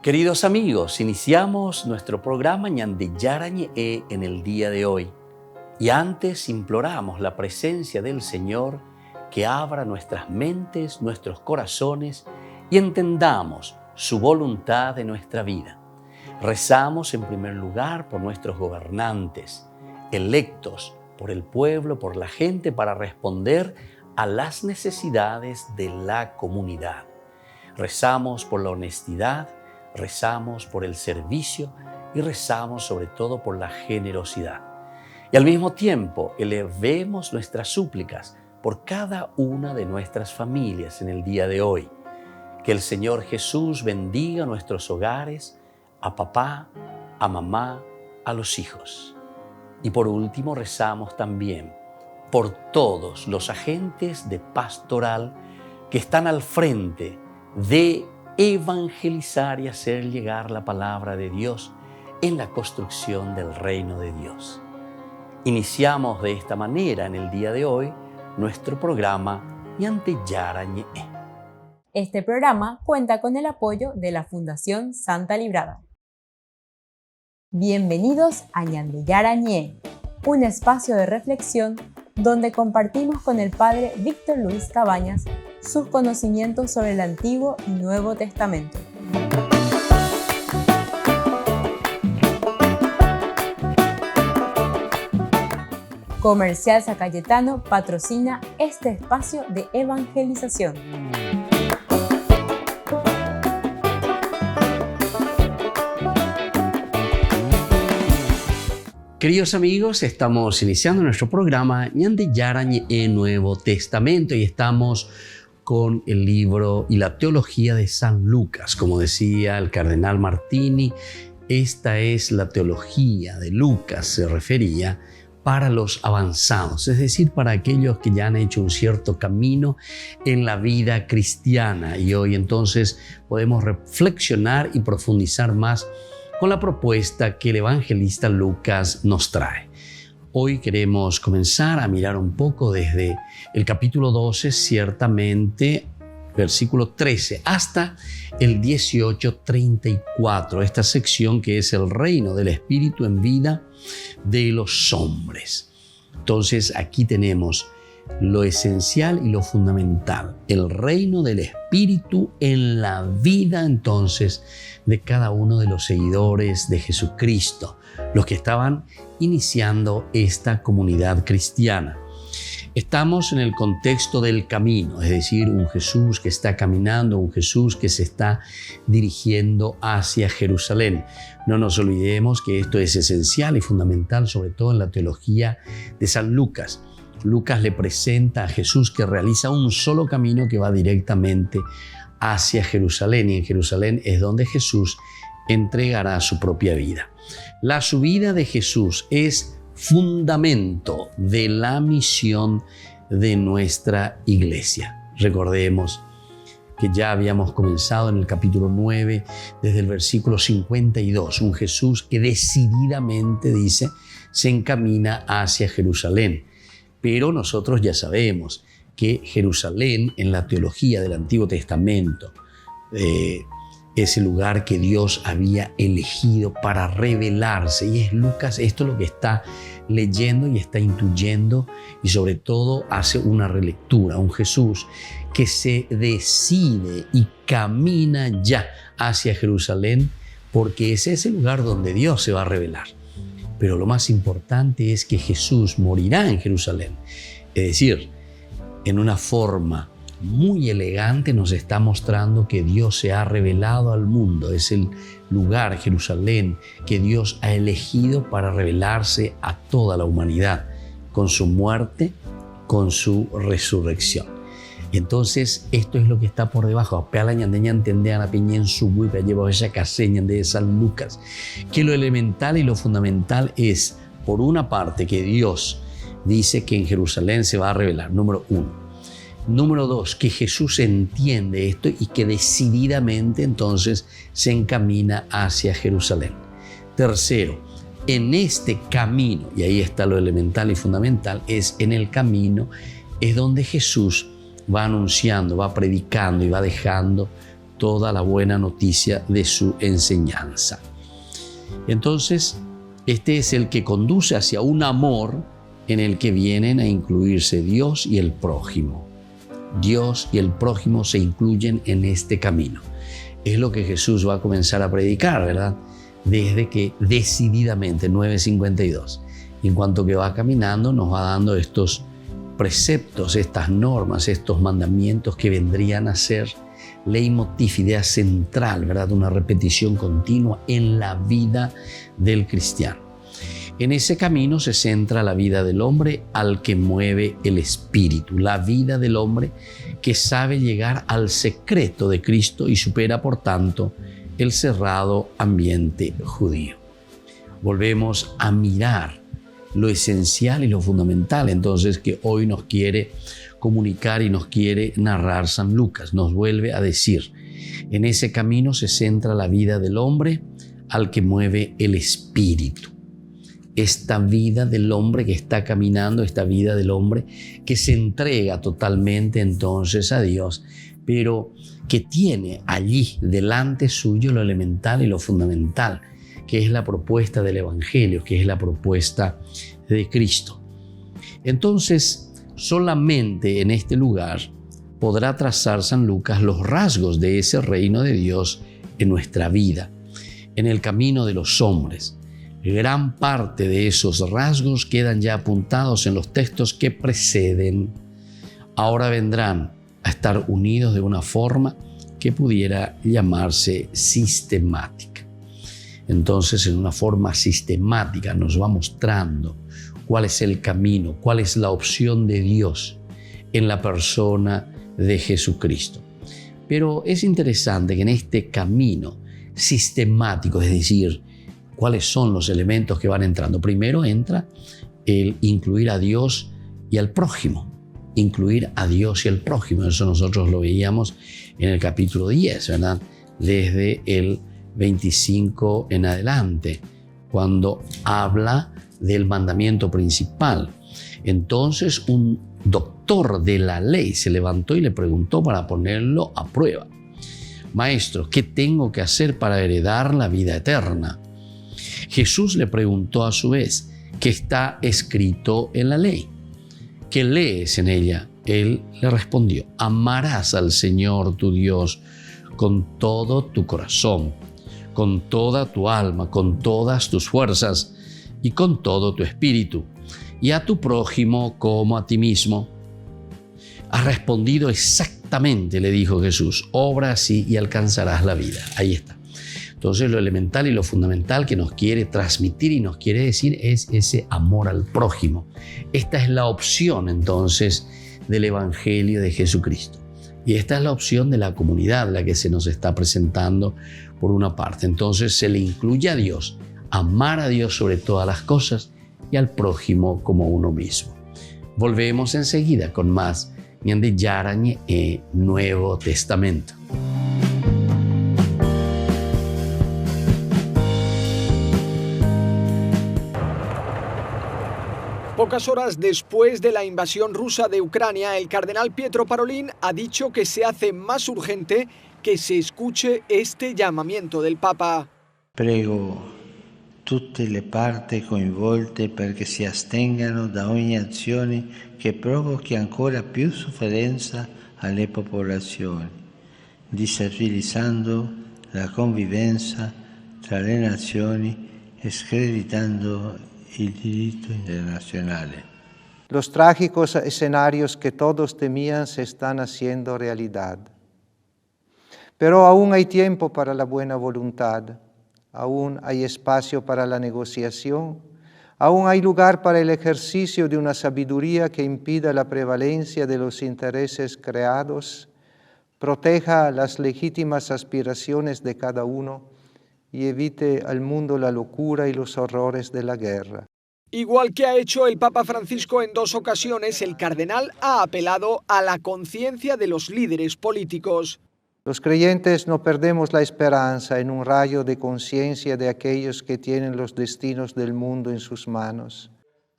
Queridos amigos, iniciamos nuestro programa Ñande Yarañe en el día de hoy. Y antes imploramos la presencia del Señor que abra nuestras mentes, nuestros corazones y entendamos su voluntad en nuestra vida. Rezamos en primer lugar por nuestros gobernantes, electos por el pueblo, por la gente, para responder a las necesidades de la comunidad. Rezamos por la honestidad, rezamos por el servicio y rezamos sobre todo por la generosidad. Y al mismo tiempo elevemos nuestras súplicas por cada una de nuestras familias en el día de hoy. Que el Señor Jesús bendiga nuestros hogares, a papá, a mamá, a los hijos. Y por último rezamos también por todos los agentes de pastoral que están al frente de evangelizar y hacer llegar la palabra de Dios en la construcción del reino de Dios. Iniciamos de esta manera en el día de hoy nuestro programa Ñande Yarañe. Este programa cuenta con el apoyo de la Fundación Santa Librada. Bienvenidos a Ñande Yarañe, un espacio de reflexión donde compartimos con el Padre Víctor Luis Cabañas sus conocimientos sobre el Antiguo y Nuevo Testamento. Comercial San Cayetano patrocina este espacio de evangelización. Queridos amigos, estamos iniciando nuestro programa Ñande Yarañe Nuevo Testamento y estamos con el libro y la teología de San Lucas. Como decía el cardenal Martini, esta es la teología de Lucas, se refería para los avanzados, es decir, para aquellos que ya han hecho un cierto camino en la vida cristiana. Y hoy entonces podemos reflexionar y profundizar más con la propuesta que el evangelista Lucas nos trae. Hoy queremos comenzar a mirar un poco desde el capítulo 12, ciertamente, versículo 13, hasta el 18:34, esta sección que es el reino del Espíritu en vida de los hombres. Entonces aquí tenemos lo esencial y lo fundamental, el reino del Espíritu en la vida entonces de cada uno de los seguidores de Jesucristo, los que estaban iniciando esta comunidad cristiana. Estamos en el contexto del camino, es decir, un Jesús que está caminando, un Jesús que se está dirigiendo hacia Jerusalén. No nos olvidemos que esto es esencial y fundamental, sobre todo en la teología de San Lucas. Lucas le presenta a Jesús que realiza un solo camino que va directamente hacia Jerusalén, y en Jerusalén es donde Jesús entregará su propia vida. La subida de Jesús es fundamento de la misión de nuestra iglesia. Recordemos que ya habíamos comenzado en el capítulo 9, desde el versículo 52, un Jesús que decididamente, dice, se encamina hacia Jerusalén. Pero nosotros ya sabemos que Jerusalén, en la teología del Antiguo Testamento, es el lugar que Dios había elegido para revelarse. Y es Lucas esto lo que está leyendo y está intuyendo, y sobre todo hace una relectura. Un Jesús que se decide y camina ya hacia Jerusalén, porque ese es el lugar donde Dios se va a revelar. Pero lo más importante es que Jesús morirá en Jerusalén. Es decir, en una forma muy elegante nos está mostrando que Dios se ha revelado al mundo. Es el lugar, Jerusalén, que Dios ha elegido para revelarse a toda la humanidad, con su muerte, con su resurrección. Y entonces esto es lo que está por debajo. De San Lucas, que lo elemental y lo fundamental es, por una parte, que Dios dice que en Jerusalén se va a revelar, número uno. Número dos, que Jesús entiende esto y que decididamente entonces se encamina hacia Jerusalén. Tercero, en este camino, y ahí está lo elemental y fundamental, es en el camino, es donde Jesús va anunciando, va predicando y va dejando toda la buena noticia de su enseñanza. Entonces, este es el que conduce hacia un amor en el que vienen a incluirse Dios y el prójimo. Dios y el prójimo se incluyen en este camino. Es lo que Jesús va a comenzar a predicar, ¿verdad? Desde que decididamente, 9:52, en cuanto que va caminando, nos va dando estos preceptos, estas normas, estos mandamientos que vendrían a ser leitmotiv, idea central, ¿verdad? Una repetición continua en la vida del cristiano. En ese camino se centra la vida del hombre al que mueve el espíritu, la vida del hombre que sabe llegar al secreto de Cristo y supera, por tanto, el cerrado ambiente judío. Volvemos a mirar lo esencial y lo fundamental, entonces, que hoy nos quiere comunicar y nos quiere narrar San Lucas. Nos vuelve a decir, en ese camino se centra la vida del hombre al que mueve el espíritu. Esta vida del hombre que está caminando, esta vida del hombre que se entrega totalmente entonces a Dios, pero que tiene allí delante suyo lo elemental y lo fundamental, que es la propuesta del Evangelio, que es la propuesta de Cristo. Entonces, solamente en este lugar podrá trazar San Lucas los rasgos de ese reino de Dios en nuestra vida, en el camino de los hombres. Gran parte de esos rasgos quedan ya apuntados en los textos que preceden. Ahora vendrán a estar unidos de una forma que pudiera llamarse sistemática. Entonces, en una forma sistemática nos va mostrando cuál es el camino, cuál es la opción de Dios en la persona de Jesucristo. Pero es interesante que en este camino sistemático, es decir, cuáles son los elementos que van entrando. Primero entra el incluir a Dios y al prójimo. Incluir a Dios y al prójimo. Eso nosotros lo veíamos en el capítulo 10, ¿verdad? Desde el 25 en adelante, cuando habla del mandamiento principal. Entonces un doctor de la ley se levantó y le preguntó para ponerlo a prueba: Maestro, ¿qué tengo que hacer para heredar la vida eterna? Jesús le preguntó a su vez: ¿qué está escrito en la ley? ¿Qué lees en ella? Él le respondió: amarás al Señor tu Dios con todo tu corazón, con toda tu alma, con todas tus fuerzas y con todo tu espíritu, y a tu prójimo como a ti mismo. Has respondido exactamente, le dijo Jesús. Obra así y alcanzarás la vida. Ahí está. Entonces, lo elemental y lo fundamental que nos quiere transmitir y nos quiere decir es ese amor al prójimo. Esta es la opción, entonces, del Evangelio de Jesucristo. Y esta es la opción de la comunidad, la que se nos está presentando por una parte. Entonces, se le incluye a Dios, amar a Dios sobre todas las cosas y al prójimo como uno mismo. Volvemos enseguida con más Ñande Yarañe Nuevo Testamento. Pocas horas después de la invasión rusa de Ucrania, el cardenal Pietro Parolin ha dicho que se hace más urgente que se escuche este llamamiento del Papa. Prego tutte le parti coinvolte perché si astengano da ogni azione che provochi ancora più sofferenza alle popolazioni, destabilizzando la convivenza tra le nazioni e screditando el derecho internacional. Los trágicos escenarios que todos temían se están haciendo realidad. Pero aún hay tiempo para la buena voluntad, aún hay espacio para la negociación, aún hay lugar para el ejercicio de una sabiduría que impida la prevalencia de los intereses creados, proteja las legítimas aspiraciones de cada uno y evite al mundo la locura y los horrores de la guerra. Igual que ha hecho el Papa Francisco en 2 ocasiones, el cardenal ha apelado a la conciencia de los líderes políticos. Los creyentes no perdemos la esperanza en un rayo de conciencia de aquellos que tienen los destinos del mundo en sus manos.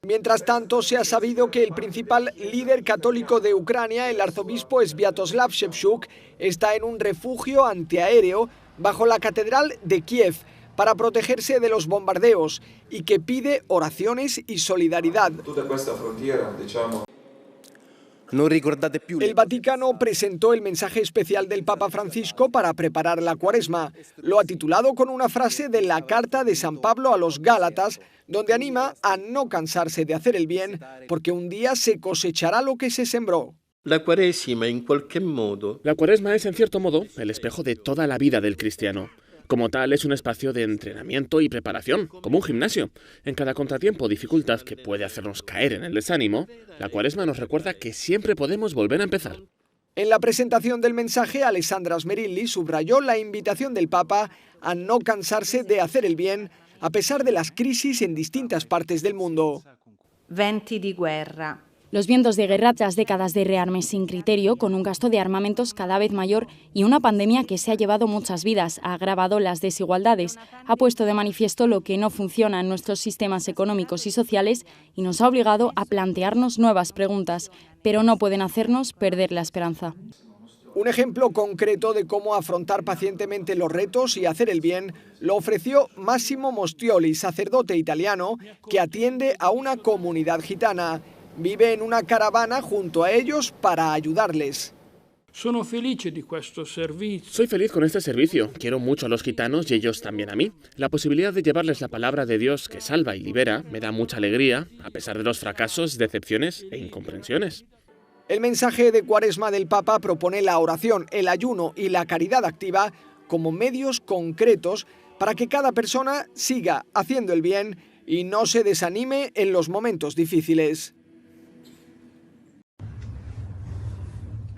Mientras tanto, se ha sabido que el principal líder católico de Ucrania, el arzobispo Sviatoslav Shevchuk, está en un refugio antiaéreo bajo la catedral de Kiev para protegerse de los bombardeos y que pide oraciones y solidaridad. El Vaticano presentó el mensaje especial del Papa Francisco para preparar la Cuaresma. Lo ha titulado con una frase de la carta de San Pablo a los Gálatas, donde anima a no cansarse de hacer el bien, porque un día se cosechará lo que se sembró. La Cuaresma es, en cierto modo, el espejo de toda la vida del cristiano. Como tal, es un espacio de entrenamiento y preparación, como un gimnasio. En cada contratiempo o dificultad que puede hacernos caer en el desánimo, la Cuaresma nos recuerda que siempre podemos volver a empezar. En la presentación del mensaje, Alessandra Smerilli subrayó la invitación del Papa a no cansarse de hacer el bien, a pesar de las crisis en distintas partes del mundo. Venti di guerra. Los vientos de guerra tras décadas de rearme sin criterio, con un gasto de armamentos cada vez mayor y una pandemia que se ha llevado muchas vidas, ha agravado las desigualdades, ha puesto de manifiesto lo que no funciona en nuestros sistemas económicos y sociales y nos ha obligado a plantearnos nuevas preguntas, pero no pueden hacernos perder la esperanza. Un ejemplo concreto de cómo afrontar pacientemente los retos y hacer el bien lo ofreció Massimo Mostioli, sacerdote italiano que atiende a una comunidad gitana. Vive en una caravana junto a ellos para ayudarles. Soy feliz con este servicio. Quiero mucho a los gitanos y ellos también a mí. La posibilidad de llevarles la palabra de Dios que salva y libera me da mucha alegría, a pesar de los fracasos, decepciones e incomprensiones. El mensaje de Cuaresma del Papa propone la oración, el ayuno y la caridad activa como medios concretos para que cada persona siga haciendo el bien y no se desanime en los momentos difíciles.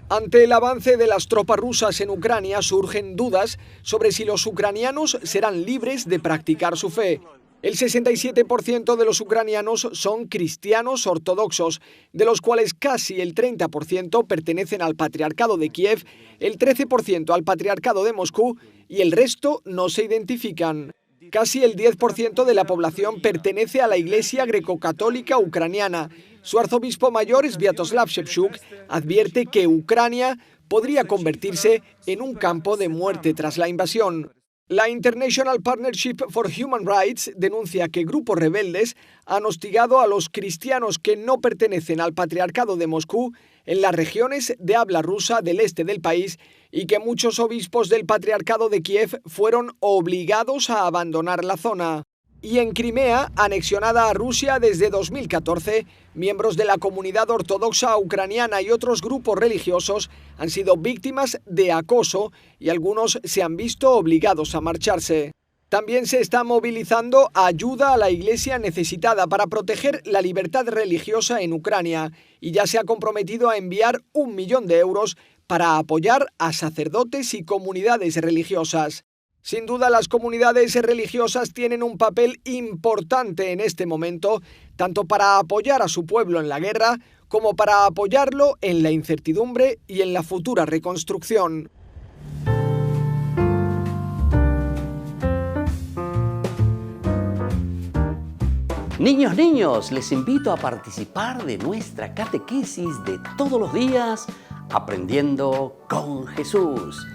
Ante el avance de las tropas rusas en Ucrania surgen dudas sobre si los ucranianos serán libres de practicar su fe. El 67% de los ucranianos son cristianos ortodoxos, de los cuales casi el 30% pertenecen al Patriarcado de Kiev, el 13% al Patriarcado de Moscú y el resto no se identifican. Casi el 10% de la población pertenece a la Iglesia greco-católica ucraniana. Su arzobispo mayor, Sviatoslav Shevchuk, advierte que Ucrania podría convertirse en un campo de muerte tras la invasión. La International Partnership for Human Rights denuncia que grupos rebeldes han hostigado a los cristianos que no pertenecen al Patriarcado de Moscú en las regiones de habla rusa del este del país y que muchos obispos del Patriarcado de Kiev fueron obligados a abandonar la zona. Y en Crimea, anexionada a Rusia desde 2014, miembros de la comunidad ortodoxa ucraniana y otros grupos religiosos han sido víctimas de acoso y algunos se han visto obligados a marcharse. También se está movilizando ayuda a la iglesia necesitada para proteger la libertad religiosa en Ucrania y ya se ha comprometido a enviar 1 millón de euros para apoyar a sacerdotes y comunidades religiosas. Sin duda, las comunidades religiosas tienen un papel importante en este momento, tanto para apoyar a su pueblo en la guerra, como para apoyarlo en la incertidumbre y en la futura reconstrucción. Niños, les invito a participar de nuestra catequesis de todos los días, Aprendiendo con Jesús.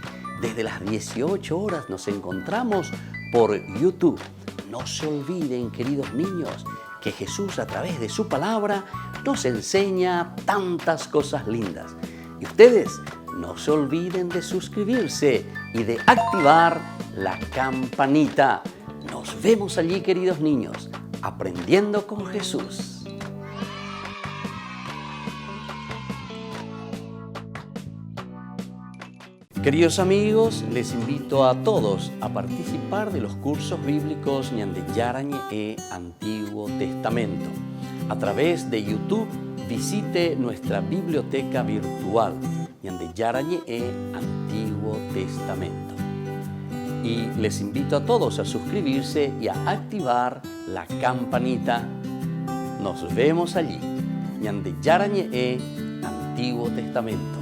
Desde las 18 horas nos encontramos por YouTube. No se olviden, queridos niños, que Jesús a través de su palabra nos enseña tantas cosas lindas. Y ustedes no se olviden de suscribirse y de activar la campanita. Nos vemos allí, queridos niños, aprendiendo con Jesús. Queridos amigos, les invito a todos a participar de los cursos bíblicos Ñande Yarañe e Antiguo Testamento. A través de YouTube visite nuestra biblioteca virtual Ñande Yarañe e Antiguo Testamento. Y les invito a todos a suscribirse y a activar la campanita. Nos vemos allí. Ñande Yarañe e Antiguo Testamento.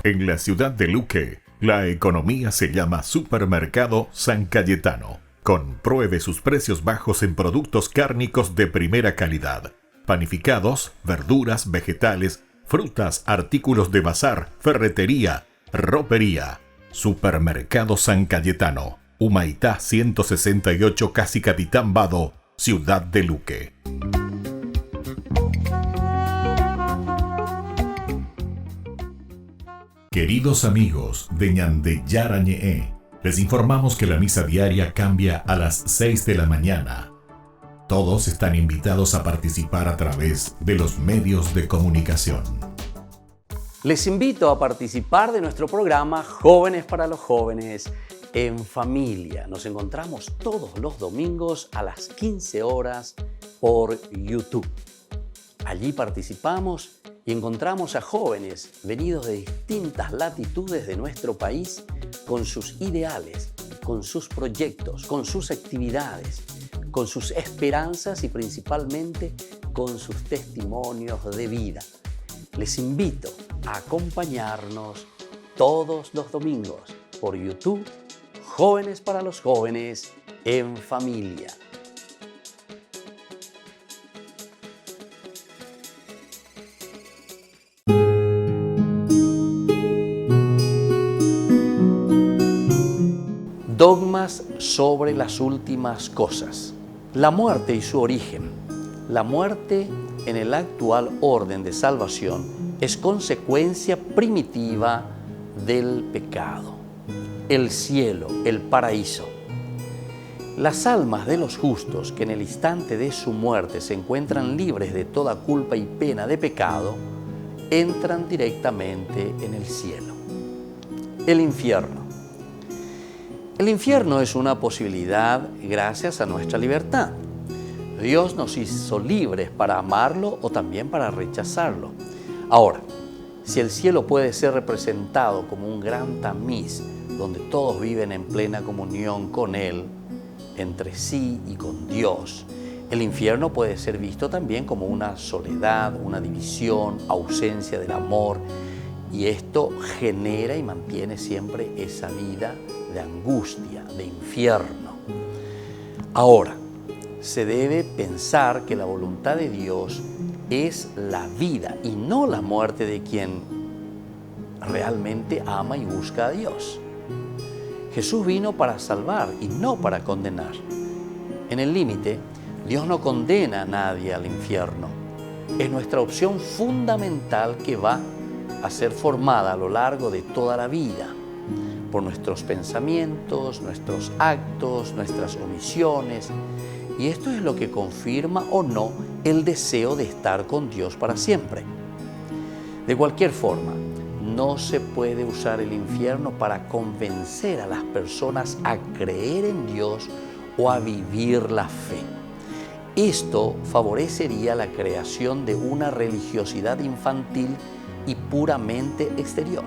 En la ciudad de Luque, la economía se llama Supermercado San Cayetano. Compruebe sus precios bajos en productos cárnicos de primera calidad. Panificados, verduras, vegetales, frutas, artículos de bazar, ferretería, ropería. Supermercado San Cayetano. Humaitá 168, Casi Capitán Vado, ciudad de Luque. Queridos amigos de Ñande Yarañe, les informamos que la misa diaria cambia a las 6 de la mañana. Todos están invitados a participar a través de los medios de comunicación. Les invito a participar de nuestro programa Jóvenes para los Jóvenes en Familia. Nos encontramos todos los domingos a las 15 horas por YouTube. Allí participamos y encontramos a jóvenes venidos de distintas latitudes de nuestro país con sus ideales, con sus proyectos, con sus actividades, con sus esperanzas y principalmente con sus testimonios de vida. Les invito a acompañarnos todos los domingos por YouTube, Jóvenes para los Jóvenes en Familia. Dogmas sobre las últimas cosas. La muerte y su origen. La muerte en el actual orden de salvación es consecuencia primitiva del pecado. El cielo, el paraíso. Las almas de los justos que en el instante de su muerte se encuentran libres de toda culpa y pena de pecado, entran directamente en el cielo. El infierno. El infierno es una posibilidad gracias a nuestra libertad. Dios nos hizo libres para amarlo o también para rechazarlo. Ahora, si el cielo puede ser representado como un gran tamiz donde todos viven en plena comunión con Él, entre sí y con Dios, el infierno puede ser visto también como una soledad, una división, ausencia del amor, y esto genera y mantiene siempre esa vida de angustia, de infierno. Ahora, se debe pensar que la voluntad de Dios es la vida y no la muerte de quien realmente ama y busca a Dios. Jesús vino para salvar y no para condenar. En el límite, Dios no condena a nadie al infierno. Es nuestra opción fundamental que va a ser formada a lo largo de toda la vida por nuestros pensamientos, nuestros actos, nuestras omisiones. Y esto es lo que confirma o no el deseo de estar con Dios para siempre. De cualquier forma, no se puede usar el infierno para convencer a las personas a creer en Dios o a vivir la fe. Esto favorecería la creación de una religiosidad infantil y puramente exterior.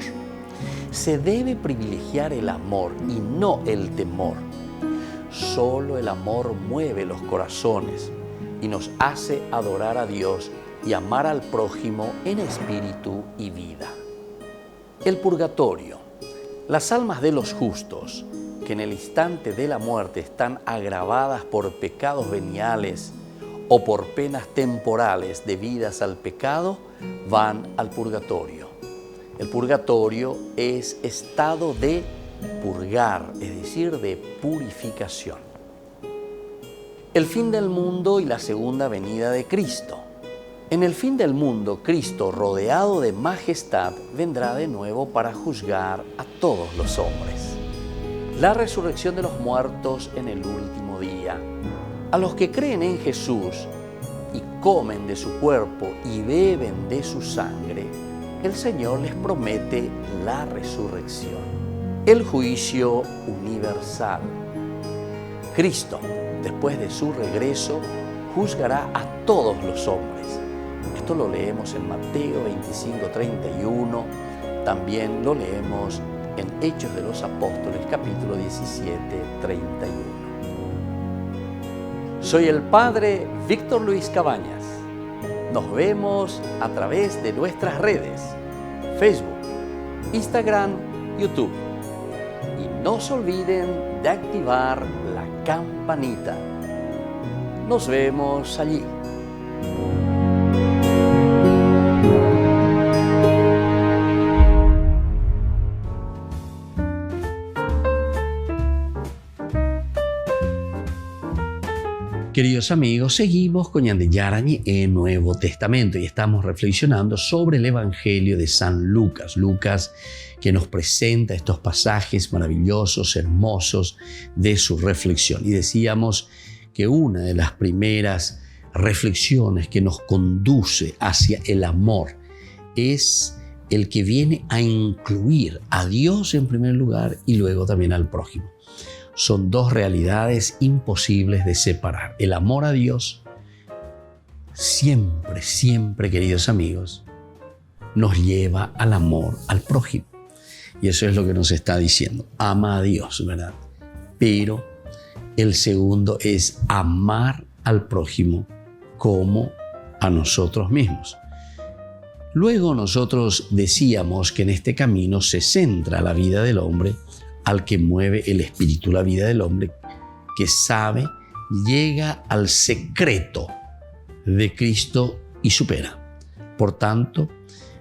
Se debe privilegiar el amor y no el temor. Solo el amor mueve los corazones y nos hace adorar a Dios y amar al prójimo en espíritu y vida. El purgatorio. Las almas de los justos, que en el instante de la muerte están agravadas por pecados veniales o por penas temporales debidas al pecado, van al purgatorio. El purgatorio es estado de purgar, es decir, de purificación. El fin del mundo y la segunda venida de Cristo. En el fin del mundo, Cristo, rodeado de majestad, vendrá de nuevo para juzgar a todos los hombres. La resurrección de los muertos en el último día. A los que creen en Jesús y comen de su cuerpo y beben de su sangre, el Señor les promete la resurrección. El juicio universal. Cristo, después de su regreso, juzgará a todos los hombres. Esto lo leemos en Mateo 25:31, también lo leemos en Hechos de los Apóstoles, capítulo 17:31. Soy el Padre Víctor Luis Cabañas. Nos vemos a través de nuestras redes, Facebook, Instagram, YouTube. Y no se olviden de activar la campanita. Nos vemos allí. Queridos amigos, seguimos con Yarañi en Nuevo Testamento y estamos reflexionando sobre el Evangelio de San Lucas. Lucas, que nos presenta estos pasajes maravillosos, hermosos de su reflexión. Y decíamos que una de las primeras reflexiones que nos conduce hacia el amor es el que viene a incluir a Dios en primer lugar y luego también al prójimo. Son dos realidades imposibles de separar. El amor a Dios siempre, siempre, queridos amigos, nos lleva al amor al prójimo. Y eso es lo que nos está diciendo. Ama a Dios, ¿verdad? Pero el segundo es amar al prójimo como a nosotros mismos. Luego nosotros decíamos que en este camino se centra la vida del hombre al que mueve el espíritu, la vida del hombre que sabe, llega al secreto de Cristo y supera. Por tanto,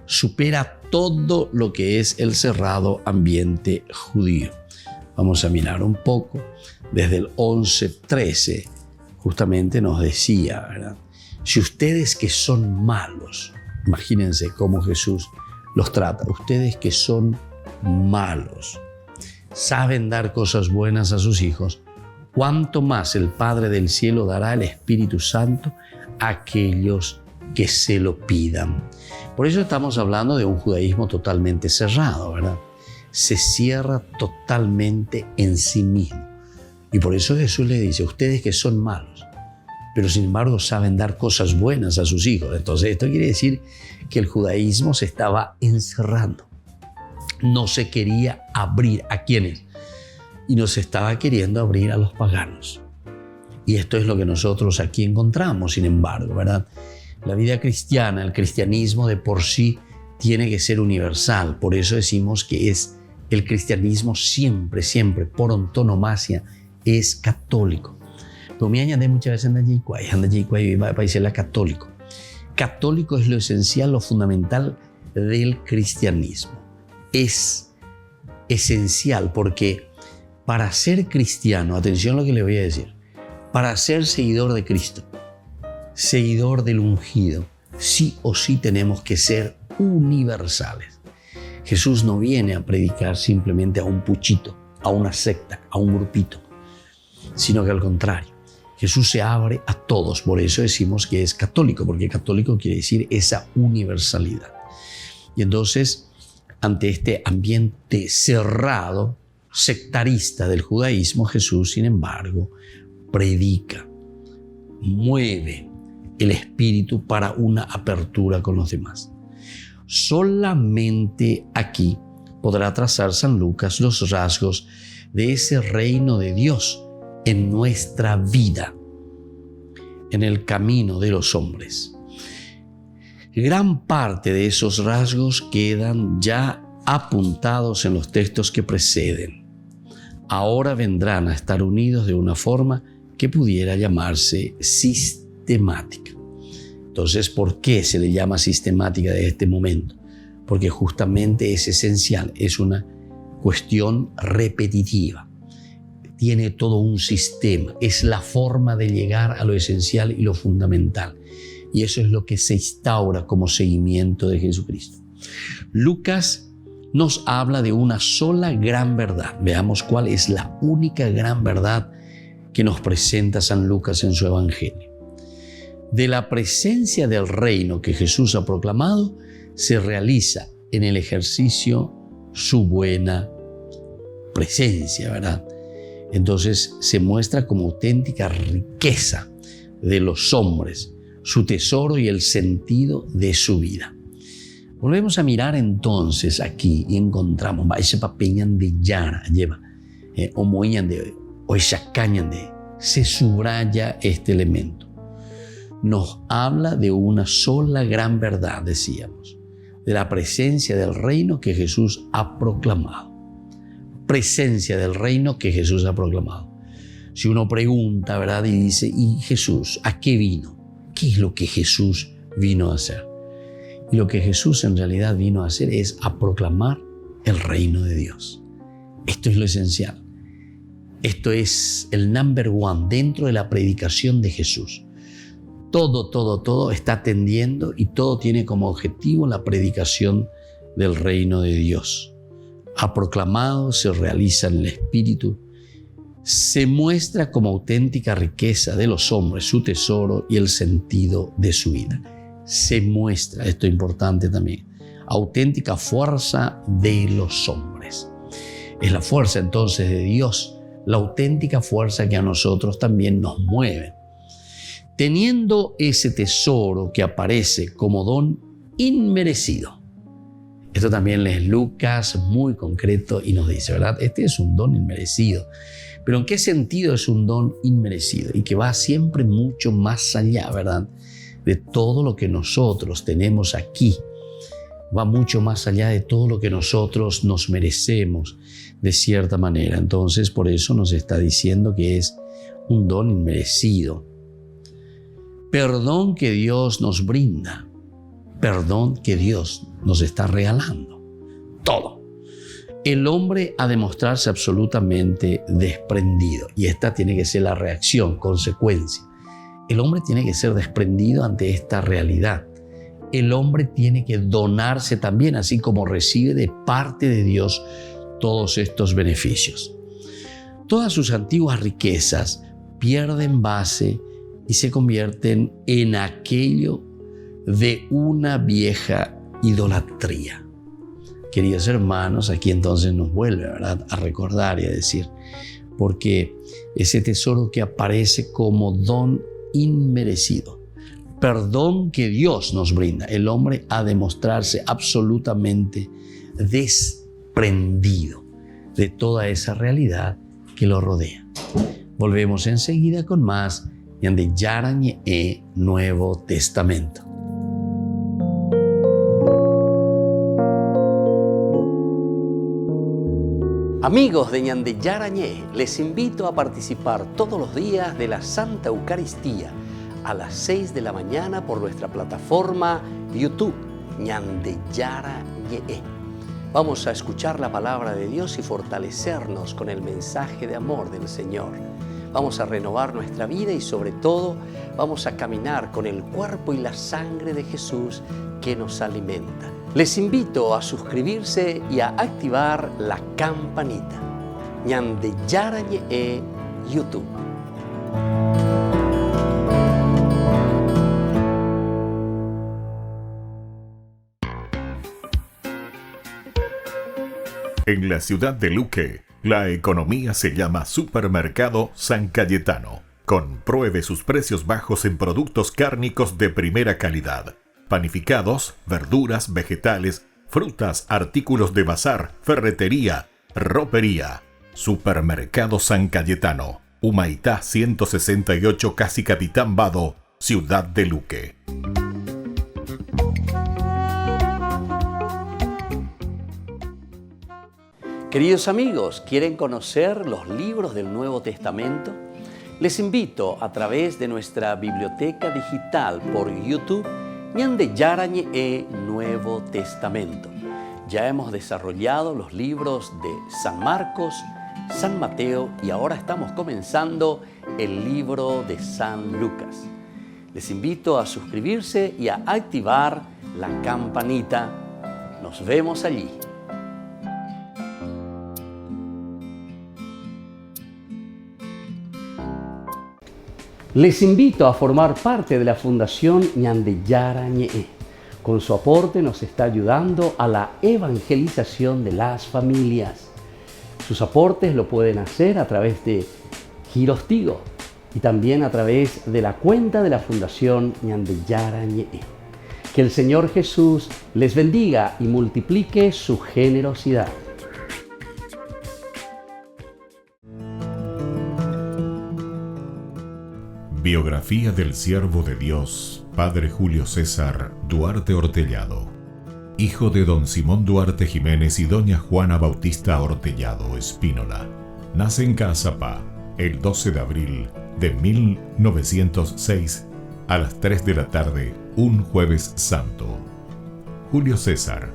supera todo lo que es el cerrado ambiente judío. Vamos a mirar un poco. Desde el 11:13 justamente nos decía, ¿verdad? Si ustedes que son malos, imagínense cómo Jesús los trata, ustedes que son malos, saben dar cosas buenas a sus hijos, cuánto más el Padre del cielo dará el Espíritu Santo a aquellos que se lo pidan. Por eso estamos hablando de un judaísmo totalmente cerrado, ¿verdad? Se cierra totalmente en sí mismo. Y por eso Jesús le dice, ustedes que son malos, pero sin embargo saben dar cosas buenas a sus hijos. Entonces esto quiere decir que el judaísmo se estaba encerrando. No se quería abrir a quienes y no se estaba queriendo abrir a los paganos. Y esto es lo que nosotros aquí encontramos, sin embargo, ¿verdad? La vida cristiana, el cristianismo de por sí tiene que ser universal. Por eso decimos que es el cristianismo siempre, siempre, por antonomasia, es católico. Pero me añade muchas veces anda y va a parecer la católico. Católico es lo esencial, lo fundamental del cristianismo. Es esencial porque para ser cristiano, atención a lo que le voy a decir, para ser seguidor de Cristo, seguidor del ungido, sí o sí tenemos que ser universales. Jesús no viene a predicar simplemente a un puchito, a una secta, a un grupito, sino que al contrario, Jesús se abre a todos. Por eso decimos que es católico, porque católico quiere decir esa universalidad. Y entonces, ante este ambiente cerrado, sectarista del judaísmo, Jesús, sin embargo, predica, mueve el espíritu para una apertura con los demás. Solamente aquí podrá trazar San Lucas los rasgos de ese reino de Dios en nuestra vida, en el camino de los hombres. Gran parte de esos rasgos quedan ya apuntados en los textos que preceden. Ahora vendrán a estar unidos de una forma que pudiera llamarse sistemática. Entonces, ¿por qué se le llama sistemática de este momento? Porque justamente es esencial, es una cuestión repetitiva. Tiene todo un sistema, es la forma de llegar a lo esencial y lo fundamental. Y eso es lo que se instaura como seguimiento de Jesucristo. Lucas nos habla de una sola gran verdad. Veamos cuál es la única gran verdad que nos presenta San Lucas en su Evangelio. De la presencia del reino que Jesús ha proclamado, se realiza en el ejercicio su buena presencia, ¿verdad? Entonces se muestra como auténtica riqueza de los hombres, su tesoro y el sentido de su vida. Volvemos a mirar entonces aquí y encontramos, se subraya este elemento. Nos habla de una sola gran verdad, decíamos. de la presencia del reino que Jesús ha proclamado. Presencia del reino que Jesús ha proclamado. Si uno pregunta, ¿verdad? Y dice, ¿y Jesús a qué vino? ¿Qué es lo que Jesús vino a hacer? Y lo que Jesús en realidad vino a hacer es a proclamar el reino de Dios. Esto es lo esencial. Esto es el number one dentro de la predicación de Jesús. Todo está tendiendo y todo tiene como objetivo la predicación del reino de Dios. Ha proclamado, se realiza en el Espíritu, se muestra como auténtica riqueza de los hombres su tesoro y el sentido de su vida. Se muestra, esto es importante también, auténtica fuerza de los hombres. Es la fuerza entonces de Dios, la auténtica fuerza que a nosotros también nos mueve. Teniendo ese tesoro que aparece como don inmerecido. Esto también es Lucas muy concreto y nos dice, ¿verdad? Este es un don inmerecido. Pero ¿en qué sentido es un don inmerecido? Y que va siempre mucho más allá, ¿verdad? De todo lo que nosotros tenemos aquí. Va mucho más allá de todo lo que nosotros nos merecemos de cierta manera. Entonces, por eso nos está diciendo que es un don inmerecido. Perdón que Dios nos brinda. Perdón que Dios nos está regalando. Todo. El hombre ha de mostrarse absolutamente desprendido. Y esta tiene que ser la reacción, consecuencia. El hombre tiene que ser desprendido ante esta realidad. El hombre tiene que donarse también, así como recibe de parte de Dios todos estos beneficios. Todas sus antiguas riquezas pierden base y se convierten en aquello de una vieja idolatría. Queridos hermanos, aquí entonces nos vuelve, ¿verdad?, a recordar y a decir, porque ese tesoro que aparece como don inmerecido, perdón que Dios nos brinda, el hombre ha de mostrarse absolutamente desprendido de toda esa realidad que lo rodea. Volvemos enseguida con más Ñande Yarañe Nuevo Testamento. Amigos de Ñande Yarañe, les invito a participar todos los días de la Santa Eucaristía a las 6 de la mañana por nuestra plataforma YouTube Ñande Yarañe. Vamos a escuchar la palabra de Dios y fortalecernos con el mensaje de amor del Señor. Vamos a renovar nuestra vida y sobre todo vamos a caminar con el cuerpo y la sangre de Jesús que nos alimenta. Les invito a suscribirse y a activar la campanita. Ñande Yarañe YouTube. En la ciudad de Luque, la economía se llama Supermercado San Cayetano. Compruebe sus precios bajos en productos cárnicos de primera calidad. Panificados, verduras, vegetales, frutas, artículos de bazar, ferretería, ropería. Supermercado San Cayetano. Humaitá 168, Casi Capitán Vado, ciudad de Luque. Queridos amigos, ¿quieren conocer los libros del Nuevo Testamento? Les invito a través de nuestra biblioteca digital por YouTube, Ñande Yarañe Nuevo Testamento. Ya hemos desarrollado los libros de San Marcos, San Mateo y ahora estamos comenzando el libro de San Lucas. Les invito a suscribirse y a activar la campanita. Nos vemos allí. Les invito a formar parte de la Fundación Ñande Yarañe. Con su aporte nos está ayudando a la evangelización de las familias. Sus aportes lo pueden hacer a través de Giros Tigo y también a través de la cuenta de la Fundación Ñande Yarañe. Que el Señor Jesús les bendiga y multiplique su generosidad. Biografía del siervo de Dios, Padre Julio César Duarte Ortellado. hijo de don Simón Duarte Jiménez y doña Juana Bautista Hortellado Espínola. Nace en Caazapá el 12 de abril de 1906 a las 3 de la tarde, un jueves santo. Julio César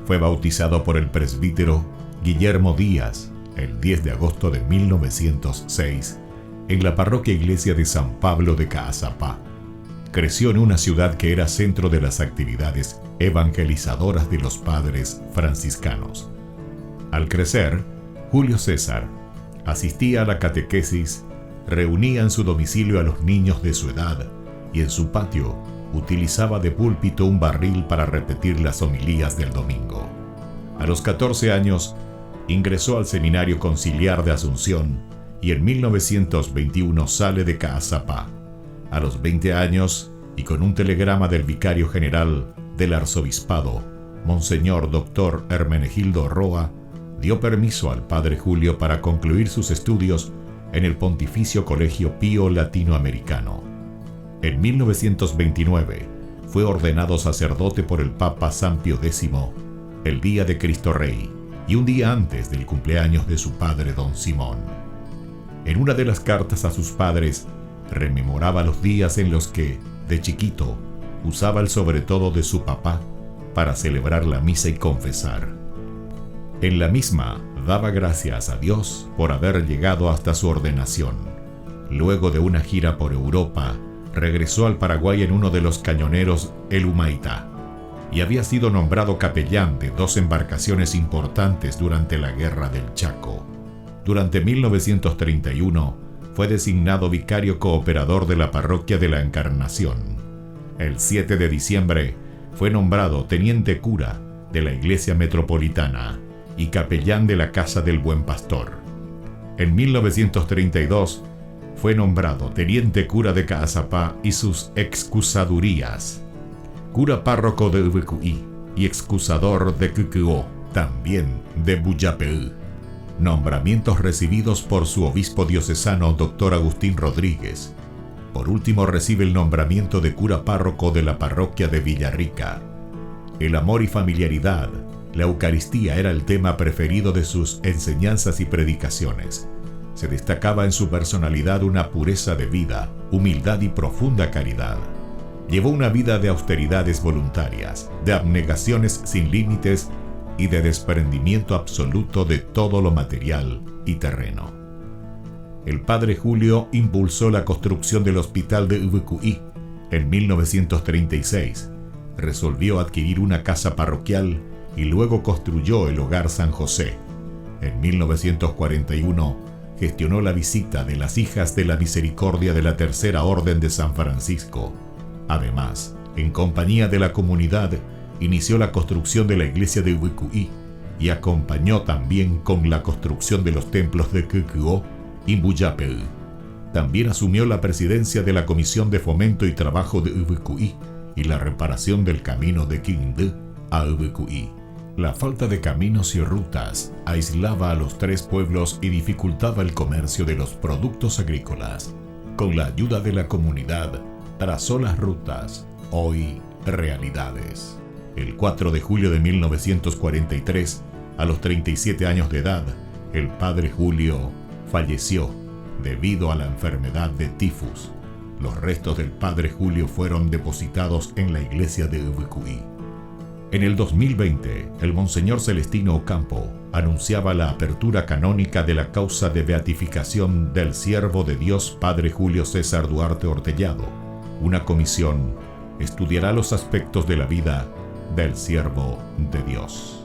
fue bautizado por el presbítero Guillermo Díaz el 10 de agosto de 1906 en la parroquia iglesia de San Pablo de Caazapá. Creció en una ciudad que era centro de las actividades evangelizadoras de los padres franciscanos. Al crecer, Julio César asistía a la catequesis, reunía en su domicilio a los niños de su edad y en su patio utilizaba de púlpito un barril para repetir las homilías del domingo. A los 14 años, ingresó al Seminario Conciliar de Asunción y en 1921 sale de Caazapá. A los 20 años, y con un telegrama del vicario general del arzobispado, Monseñor Dr. Hermenegildo Roa, dio permiso al padre Julio para concluir sus estudios en el Pontificio Colegio Pío Latinoamericano. En 1929 fue ordenado sacerdote por el Papa San Pío X el día de Cristo Rey y un día antes del cumpleaños de su padre don Simón. En una de las cartas a sus padres rememoraba los días en los que, de chiquito, usaba el sobretodo de su papá para celebrar la misa y confesar. En la misma daba gracias a Dios por haber llegado hasta su ordenación. Luego de una gira por Europa, regresó al Paraguay en uno de los cañoneros El Humaitá y había sido nombrado capellán de 2 embarcaciones importantes durante la Guerra del Chaco. Durante 1931 fue designado vicario cooperador de la parroquia de la Encarnación. El 7 de diciembre fue nombrado teniente cura de la Iglesia Metropolitana y capellán de la Casa del Buen Pastor. En 1932 fue nombrado teniente cura de Caazapá y sus excusadurías, cura párroco de Ubecuí y excusador de Cucuó, también de Buyapeú. Nombramientos recibidos por su obispo diocesano Dr. Agustín Rodríguez. Por último recibe el nombramiento de cura párroco de la parroquia de Villarrica. El amor y familiaridad, la Eucaristía era el tema preferido de sus enseñanzas y predicaciones. Se destacaba en su personalidad una pureza de vida, humildad y profunda caridad. Llevó una vida de austeridades voluntarias, de abnegaciones sin límites y de desprendimiento absoluto de todo lo material y terreno. El padre Julio impulsó la construcción del hospital de Ubecuí en 1936. Resolvió adquirir una casa parroquial y luego construyó el Hogar San José. En 1941 gestionó la visita de las Hijas de la Misericordia de la Tercera Orden de San Francisco. Además, en compañía de la comunidad, inició la construcción de la iglesia de Ubecuí y acompañó también con la construcción de los templos de Cucuó y Buyapeú. También asumió la presidencia de la Comisión de Fomento y Trabajo de Ubecuí y la reparación del camino de Quindú a Ubecuí. La falta de caminos y rutas aislaba a los 3 pueblos y dificultaba el comercio de los productos agrícolas. Con la ayuda de la comunidad, trazó las rutas, hoy realidades. El 4 de julio de 1943, a los 37 años de edad, el padre Julio falleció debido a la enfermedad de tifus. Los restos del padre Julio fueron depositados en la iglesia de Ubecuí. En el 2020, el Monseñor Celestino Ocampo anunciaba la apertura canónica de la causa de beatificación del siervo de Dios Padre Julio César Duarte Hortellado. Una comisión estudiará los aspectos de la vida del siervo de Dios.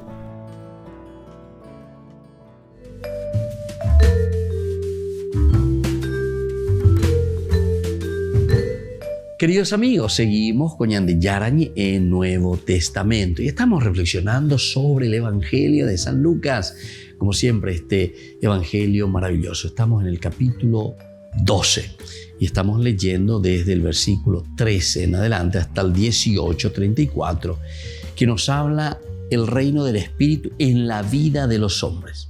Queridos amigos, seguimos con Ñande Yarañi en Nuevo Testamento y estamos reflexionando sobre el Evangelio de San Lucas. Como siempre, este Evangelio maravilloso. Estamos en el capítulo 12 y estamos leyendo desde el versículo 13 en adelante hasta el 18:34, que nos habla el reino del Espíritu en la vida de los hombres.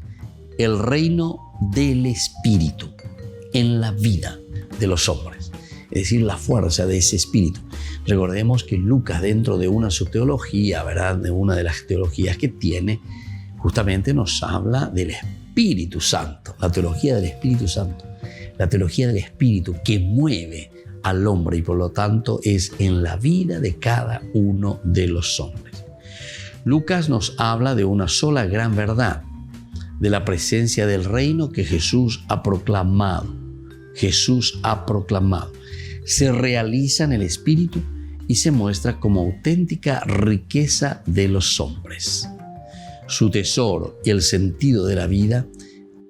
El reino del Espíritu en la vida de los hombres. Es decir, la fuerza de ese espíritu. Recordemos que Lucas, dentro de una subteología, ¿verdad?, de una de las teologías que tiene, justamente nos habla del Espíritu Santo, la teología del Espíritu Santo, la teología del Espíritu que mueve al hombre y por lo tanto es en la vida de cada uno de los hombres. Lucas nos habla de una sola gran verdad, de la presencia del reino que Jesús ha proclamado. Jesús ha proclamado. Se realiza en el Espíritu y se muestra como auténtica riqueza de los hombres. Su tesoro y el sentido de la vida,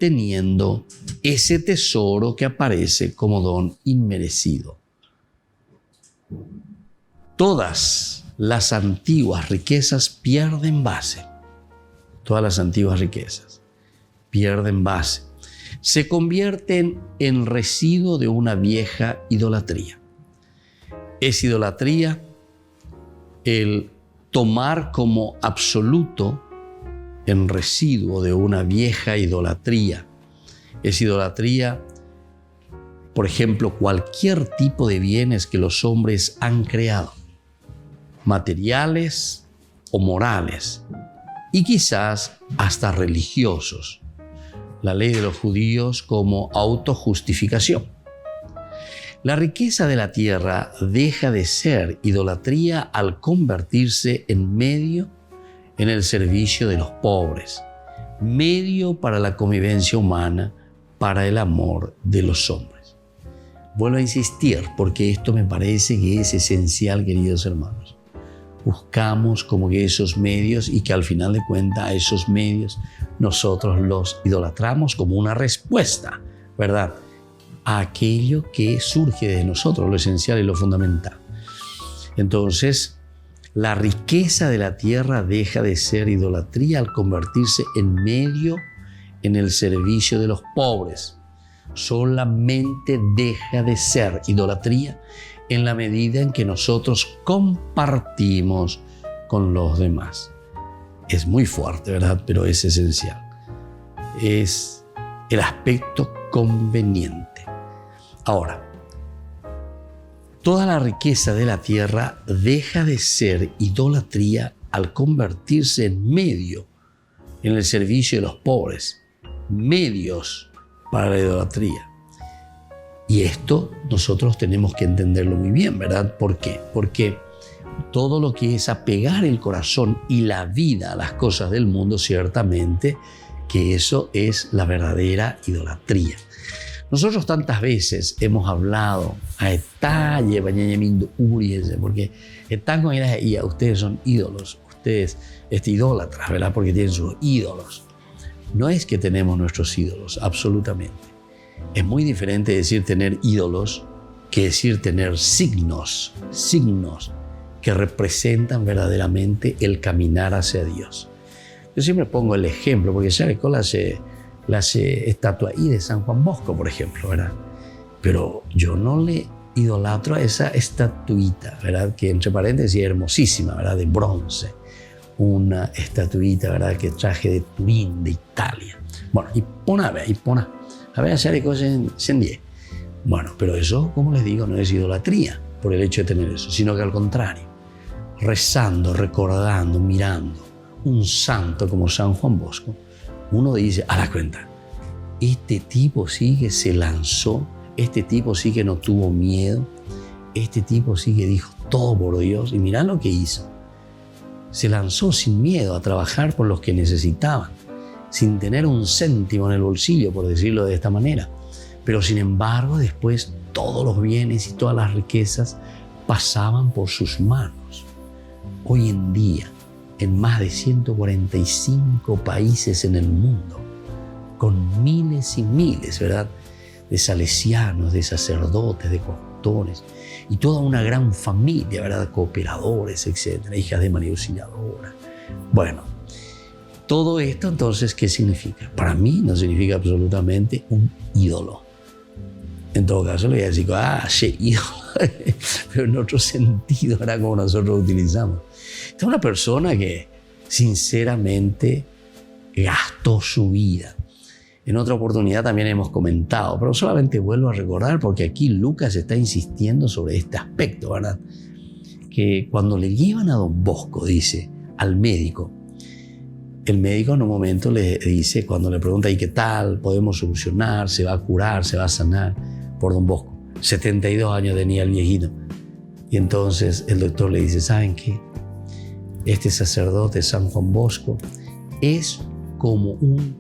teniendo ese tesoro que aparece como don inmerecido. Todas las antiguas riquezas pierden base. Todas las antiguas riquezas pierden base. Se convierten en residuo de una vieja idolatría. Es idolatría el tomar como absoluto en residuo de una vieja idolatría. Es idolatría, por ejemplo, cualquier tipo de bienes que los hombres han creado, materiales o morales, y quizás hasta religiosos. La ley de los judíos como autojustificación. La riqueza de la tierra deja de ser idolatría al convertirse en medio en el servicio de los pobres, medio para la convivencia humana, para el amor de los hombres. Vuelvo a insistir porque esto me parece que es esencial, queridos hermanos. Buscamos como que esos medios y que al final de cuentas a esos medios nosotros los idolatramos como una respuesta, ¿verdad?, a aquello que surge de nosotros, lo esencial y lo fundamental. Entonces, la riqueza de la tierra deja de ser idolatría al convertirse en medio en el servicio de los pobres. Solamente deja de ser idolatría en la medida en que nosotros compartimos con los demás. Es muy fuerte, ¿verdad? Pero es esencial. Es el aspecto conveniente. Ahora, toda la riqueza de la tierra deja de ser idolatría al convertirse en medio en el servicio de los pobres, medios para la idolatría. Y esto nosotros tenemos que entenderlo muy bien, ¿verdad? ¿Por qué? Porque todo lo que es apegar el corazón y la vida a las cosas del mundo, ciertamente que eso es la verdadera idolatría. Nosotros tantas veces hemos hablado a detalle, porque están con ella, ustedes son ídolos, ustedes idólatras, ¿verdad? Porque tienen sus ídolos. No es que tenemos nuestros ídolos, absolutamente. Es muy diferente decir tener ídolos que decir tener signos que representan verdaderamente el caminar hacia Dios. Yo siempre pongo el ejemplo, porque Charicó las estatuas ahí de San Juan Bosco, por ejemplo, ¿verdad? Pero yo no le idolatro a esa estatuita, ¿verdad? Que entre paréntesis es hermosísima, ¿verdad? De bronce. Una estatuita, ¿verdad? Que traje de Turín, de Italia. Bueno, y pon a ver, Charicó en 10. Bueno, pero eso, como les digo, no es idolatría por el hecho de tener eso, sino que al contrario, rezando, recordando, mirando un santo como San Juan Bosco, uno dice, a la cuenta, este tipo sí que se lanzó, este tipo sí que no tuvo miedo, este tipo sí que dijo todo por Dios, y mirá lo que hizo. Se lanzó sin miedo a trabajar por los que necesitaban, sin tener un céntimo en el bolsillo, por decirlo de esta manera. Pero sin embargo, después todos los bienes y todas las riquezas pasaban por sus manos. Hoy en día, en más de 145 países en el mundo, con miles y miles, ¿verdad?, de salesianos, de sacerdotes, de pastores, y toda una gran familia, ¿verdad?, cooperadores, etcétera, hijas de María Auxiliadora. Bueno, todo esto entonces, ¿qué significa? Para mí no significa absolutamente un ídolo. En todo caso le voy a decir, sí, ídolo, pero en otro sentido, ¿verdad?, como nosotros utilizamos. Esta es una persona que sinceramente gastó su vida. En otra oportunidad también hemos comentado, pero solamente vuelvo a recordar porque aquí Lucas está insistiendo sobre este aspecto, ¿verdad? que cuando le llevan a don Bosco, dice, al médico, el médico en un momento le dice, cuando le pregunta, ¿y qué tal? ¿Podemos solucionar? ¿Se va a curar? ¿Se va a sanar? Por don Bosco. 72 años tenía el viejito. Y entonces el doctor le dice, ¿saben qué? Este sacerdote, San Juan Bosco, es como un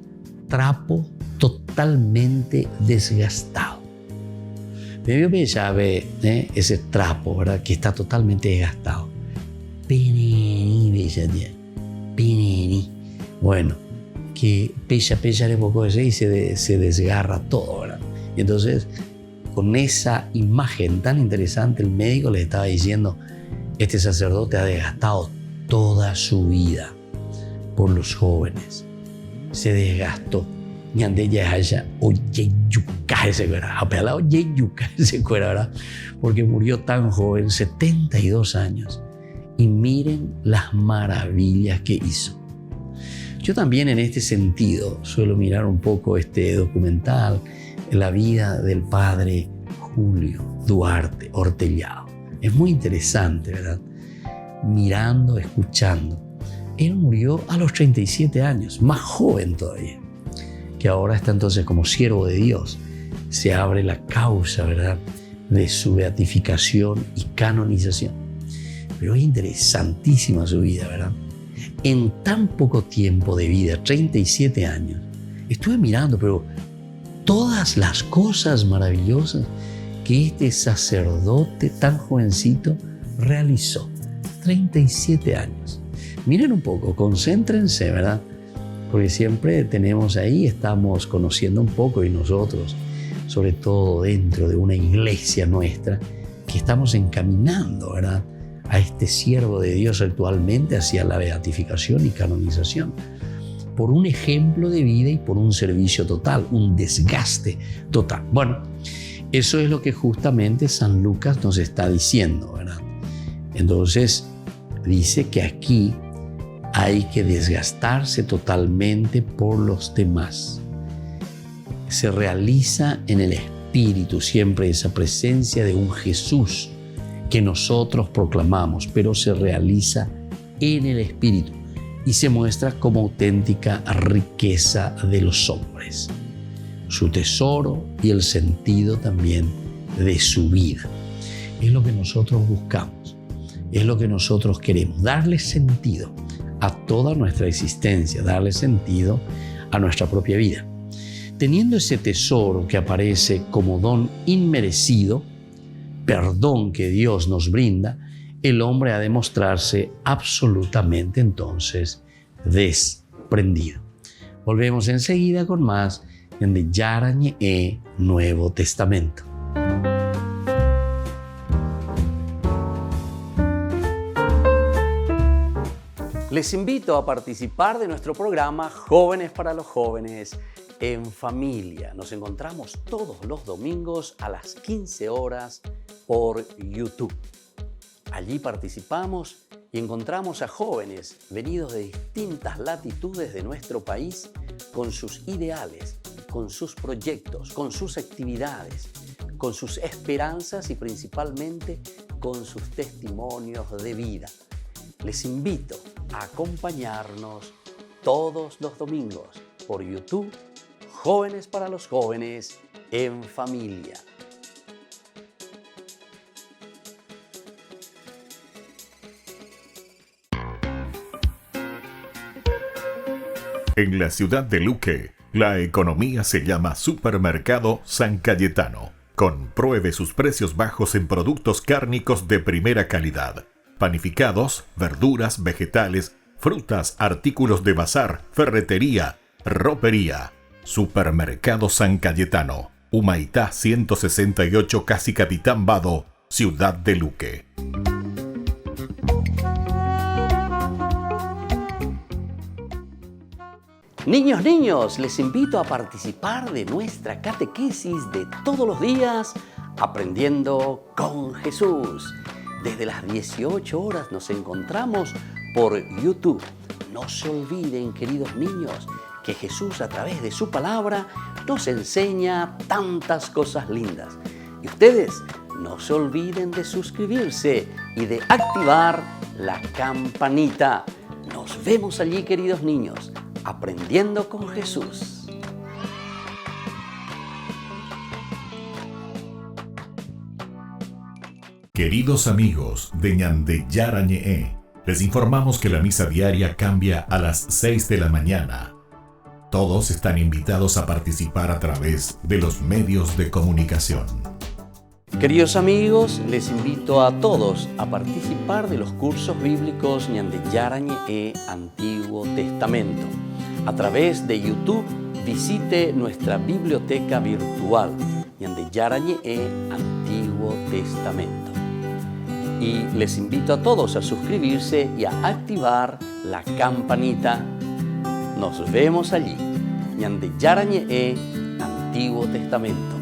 trapo totalmente desgastado. Me ya ve ese trapo, ¿verdad? Que está totalmente desgastado. Penení, bella, penení. Bueno, que pella un poco ese y se desgarra todo, ¿verdad? Y entonces, con esa imagen tan interesante, el médico le estaba diciendo, este sacerdote ha desgastado toda su vida por los jóvenes. Se desgastó. Y ande ya haya oye yuca ese cuera, apelado oye yuca ese cuera, ¿verdad? Porque murió tan joven, 72 años. Y miren las maravillas que hizo. Yo también en este sentido suelo mirar un poco este documental, la vida del padre Julio Duarte Hortellado. Es muy interesante, ¿verdad? Mirando, escuchando. Él murió a los 37 años, más joven todavía, que ahora está entonces como siervo de Dios. Se abre la causa, ¿verdad?, de su beatificación y canonización. Pero es interesantísima su vida, ¿verdad? En tan poco tiempo de vida, 37 años, estuve mirando, pero todas las cosas maravillosas que este sacerdote tan jovencito realizó. 37 años. Miren un poco, concéntrense, ¿verdad? Porque siempre tenemos ahí, estamos conociendo un poco y nosotros, sobre todo dentro de una iglesia nuestra, que estamos encaminando, ¿verdad?, a este siervo de Dios actualmente hacia la beatificación y canonización, por un ejemplo de vida y por un servicio total, un desgaste total. Bueno, eso es lo que justamente San Lucas nos está diciendo, ¿verdad? Entonces, dice que aquí hay que desgastarse totalmente por los demás. Se realiza en el Espíritu siempre esa presencia de un Jesús que nosotros proclamamos, pero se realiza en el Espíritu y se muestra como auténtica riqueza de los hombres, su tesoro y el sentido también de su vida. Es lo que nosotros buscamos, es lo que nosotros queremos, darle sentido a toda nuestra existencia, darle sentido a nuestra propia vida. Teniendo ese tesoro que aparece como don inmerecido, perdón que Dios nos brinda, el hombre ha de mostrarse absolutamente entonces desprendido. Volvemos enseguida con más en de Yarañe Nuevo Testamento. Les invito a participar de nuestro programa Jóvenes para los Jóvenes en Familia. Nos encontramos todos los domingos a las 15 horas por YouTube. Allí participamos y encontramos a jóvenes venidos de distintas latitudes de nuestro país con sus ideales, con sus proyectos, con sus actividades, con sus esperanzas y principalmente con sus testimonios de vida. Les invito a acompañarnos todos los domingos por YouTube, Jóvenes para los Jóvenes en Familia. En la ciudad de Luque, la economía se llama Supermercado San Cayetano. Compruebe sus precios bajos en productos cárnicos de primera calidad. Panificados, verduras, vegetales, frutas, artículos de bazar, ferretería, ropería. Supermercado San Cayetano, Humaitá 168, Casi Capitán Vado, ciudad de Luque. Niños, les invito a participar de nuestra catequesis de todos los días, Aprendiendo con Jesús. Desde las 18 horas nos encontramos por YouTube. No se olviden, queridos niños, que Jesús a través de su palabra nos enseña tantas cosas lindas. Y ustedes no se olviden de suscribirse y de activar la campanita. Nos vemos allí, queridos niños, aprendiendo con Jesús. Queridos amigos de Ñande Yarañe, les informamos que la misa diaria cambia a las 6 de la mañana. Todos están invitados a participar a través de los medios de comunicación. Queridos amigos, les invito a todos a participar de los cursos bíblicos Ñande Yarañe Antiguo Testamento. A través de YouTube, visite nuestra biblioteca virtual Ñande Yarañe Antiguo Testamento. Y les invito a todos a suscribirse y a activar la campanita. Nos vemos allí, Ñande Yarañe Antiguo Testamento.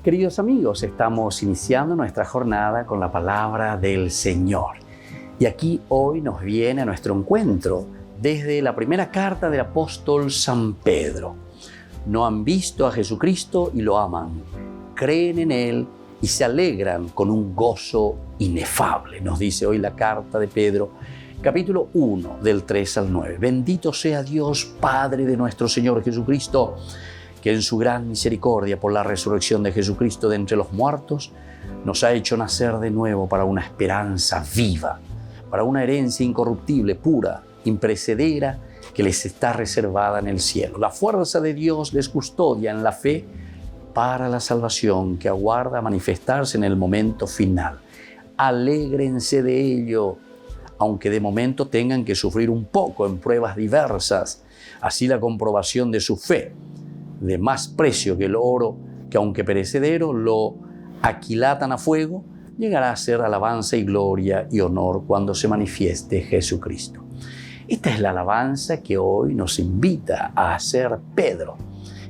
Queridos amigos, estamos iniciando nuestra jornada con la palabra del Señor. Y aquí hoy nos viene a nuestro encuentro desde la primera carta del apóstol San Pedro. No han visto a Jesucristo y lo aman, creen en Él y se alegran con un gozo inefable, nos dice hoy la carta de Pedro, capítulo 1, del 3 al 9. Bendito sea Dios, Padre de nuestro Señor Jesucristo, que en su gran misericordia por la resurrección de Jesucristo de entre los muertos, nos ha hecho nacer de nuevo para una esperanza viva, para una herencia incorruptible, pura, imprecedera, que les está reservada en el cielo. La fuerza de Dios les custodia en la fe para la salvación que aguarda manifestarse en el momento final. Alégrense de ello, aunque de momento tengan que sufrir un poco en pruebas diversas. Así la comprobación de su fe, de más precio que el oro, que aunque perecedero lo aquilatan a fuego, llegará a ser alabanza y gloria y honor cuando se manifieste Jesucristo. Esta es la alabanza que hoy nos invita a hacer Pedro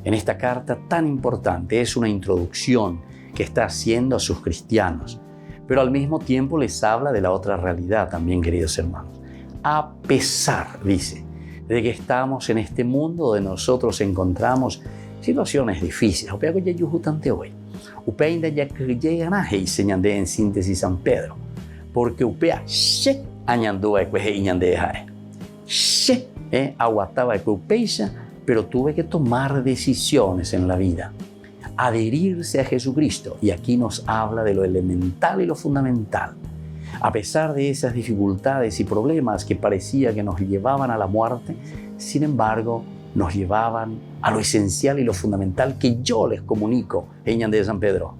en esta carta tan importante. Es una introducción que está haciendo a sus cristianos, pero al mismo tiempo les habla de la otra realidad también, queridos hermanos. A pesar, dice, de que estamos en este mundo donde nosotros encontramos situaciones difíciles. Upea ainda ya llega y señande en síntesis San Pedro, porque upea se añandúa y ñande se aguantaba upeixa, pero tuve que tomar decisiones en la vida, adherirse a Jesucristo, y aquí nos habla de lo elemental y lo fundamental. A pesar de esas dificultades y problemas que parecía que nos llevaban a la muerte, sin embargo, nos llevaban a lo esencial y lo fundamental que yo les comunico en Ñande de San Pedro,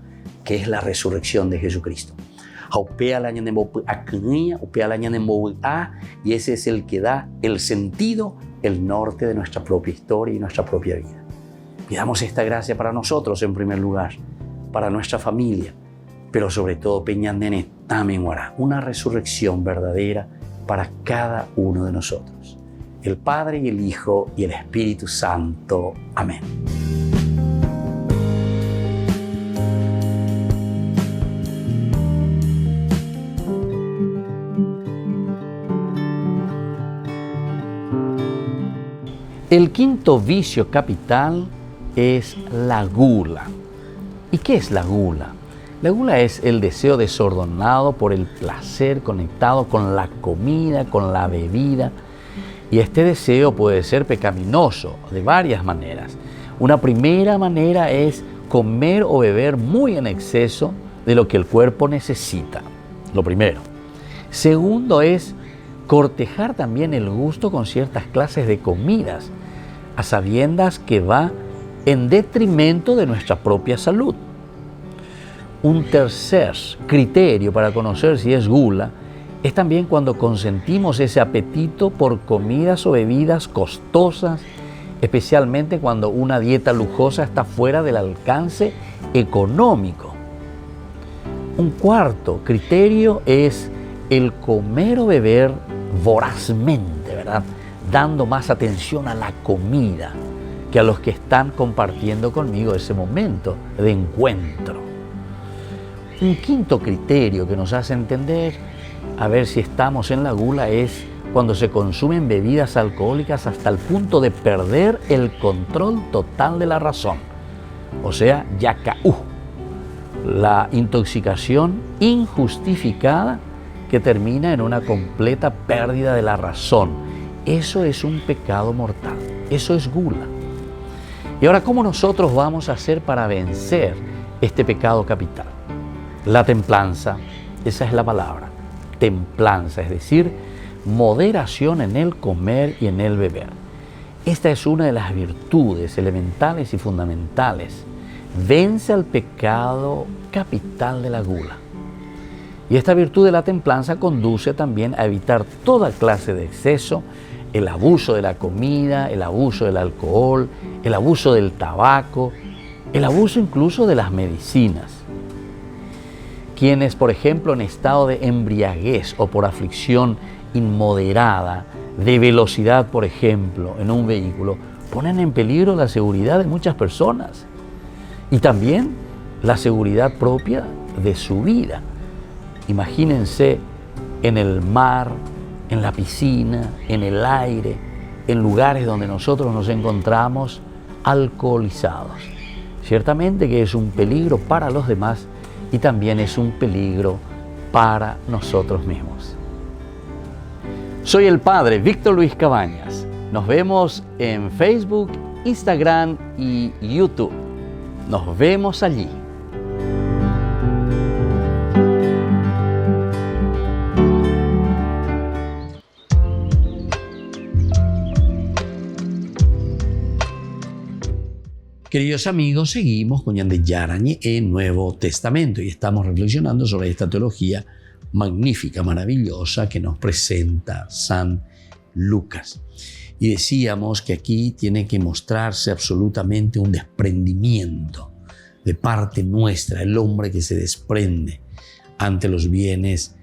que es la resurrección de Jesucristo. Y ese es el que da el sentido, el norte de nuestra propia historia y nuestra propia vida. Pidamos esta gracia para nosotros en primer lugar, para nuestra familia, pero sobre todo Peñandene también hará una resurrección verdadera para cada uno de nosotros. El Padre y el Hijo y el Espíritu Santo. Amén. El quinto vicio capital es la gula. ¿Y qué es la gula? La gula es el deseo desordenado por el placer conectado con la comida, con la bebida. Y este deseo puede ser pecaminoso de varias maneras. Una primera manera es comer o beber muy en exceso de lo que el cuerpo necesita. Lo primero. Segundo es cortejar también el gusto con ciertas clases de comidas, a sabiendas que va en detrimento de nuestra propia salud. Un tercer criterio para conocer si es gula es también cuando consentimos ese apetito por comidas o bebidas costosas, especialmente cuando una dieta lujosa está fuera del alcance económico. Un cuarto criterio es el comer o beber vorazmente, ¿verdad? Dando más atención a la comida que a los que están compartiendo conmigo ese momento de encuentro. Un quinto criterio que nos hace entender a ver si estamos en la gula es cuando se consumen bebidas alcohólicas hasta el punto de perder el control total de la razón. O sea, yakaú, la intoxicación injustificada que termina en una completa pérdida de la razón. Eso es un pecado mortal, eso es gula. Y ahora, ¿cómo nosotros vamos a hacer para vencer este pecado capital? La templanza, esa es la palabra, templanza, es decir, moderación en el comer y en el beber. Esta es una de las virtudes elementales y fundamentales. Vence al pecado capital de la gula. Y esta virtud de la templanza conduce también a evitar toda clase de exceso, el abuso de la comida, el abuso del alcohol, el abuso del tabaco, el abuso incluso de las medicinas. Quienes, por ejemplo, en estado de embriaguez o por aflicción inmoderada, de velocidad, por ejemplo, en un vehículo, ponen en peligro la seguridad de muchas personas y también la seguridad propia de su vida. Imagínense en el mar, en la piscina, en el aire, en lugares donde nosotros nos encontramos alcoholizados. Ciertamente que es un peligro para los demás y también es un peligro para nosotros mismos. Soy el Padre Víctor Luis Cabañas. Nos vemos en Facebook, Instagram y YouTube. Nos vemos allí. Queridos amigos, seguimos con Yandé Yarañe en Nuevo Testamento y estamos reflexionando sobre esta teología magnífica, maravillosa que nos presenta San Lucas. Y decíamos que aquí tiene que mostrarse absolutamente un desprendimiento de parte nuestra, el hombre que se desprende ante los bienes